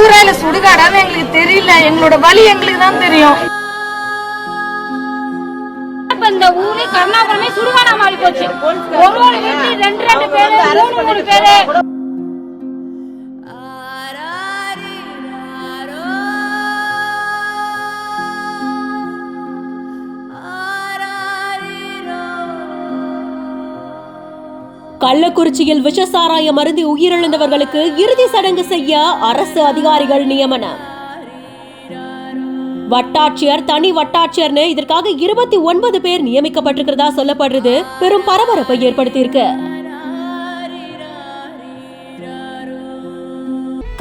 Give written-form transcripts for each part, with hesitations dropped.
பேரூரா இல்ல சுடுகாடான்னு எங்களுக்கு தெரியல. எங்களோட வலி எங்களுக்கு தான் தெரியும். இந்த ஊரே கருணாபுரமே சுடுகாடா மாறி போச்சு. ஒரு வீட்டுல 2 பேரு 3 பேரு. கள்ளக்குறிச்சியில் விஷசாராய மருந்தி உயிரிழந்தவர்களுக்கு இறுதி சடங்கு செய்ய அரசு அதிகாரிகள் நியமனம். வட்டாட்சியர், தனி வட்டாட்சியர்னு இதற்காக 29 பேர் நியமிக்கப்பட்டிருக்கிறதா சொல்லப்படுறது பெரும் பரபரப்பை ஏற்படுத்தியிருக்கு.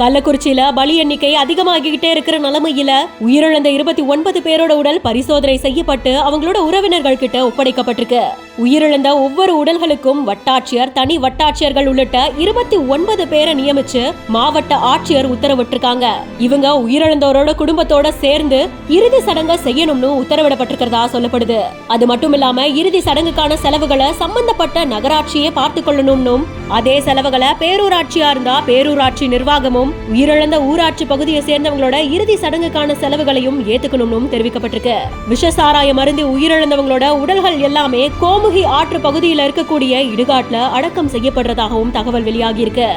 கள்ளக்குறிச்சியில பலி எண்ணிக்கை அதிகமாகிக்கிட்டே இருக்கிற நிலைமையில உயிரிழந்த 29 பேரோட உடல் பரிசோதனை செய்யப்பட்டு அவங்களோட உறவினர்கள் கிட்ட ஒப்படைக்கப்பட்டிருக்கு. உயிரிழந்த ஒவ்வொரு உடல்களுக்கும் வட்டாட்சியர், தனி வட்டாட்சியர்கள் உள்ளிட்ட 29 பேரை நியமிச்சு மாவட்ட ஆட்சியர் உத்தரவிட்டிருக்காங்க. இவங்க உயிரிழந்தவரோட குடும்பத்தோட சேர்ந்து இறுதி சடங்கை செய்யணும்னு உத்தரவிடப்பட்டிருக்கிறதா சொல்லப்படுது. அது மட்டும் இல்லாம இறுதி சடங்குக்கான செலவுகளை சம்பந்தப்பட்ட நகராட்சியே பார்த்து கொள்ளணும்னும், அதே செலவுகளை பேரூராட்சியா இருந்தா பேரூராட்சி நிர்வாகமும் உயிரிழந்த ஊராட்சி பகுதியை சேர்ந்தவங்களோட இறுதி சடங்குக்கான செலவுகளையும் ஏத்துக்கணும்னு தெரிவிக்கப்பட்டிருக்கு. விஷசாராய மருந்து உயிரிழந்தவங்களோட உடல்கள் எல்லாமே கோமுகி ஆற்று பகுதியில் இருக்கக்கூடிய இடுகாட்டுல அடக்கம் செய்யப்படுறதாகவும் தகவல் வெளியாகி இருக்கு.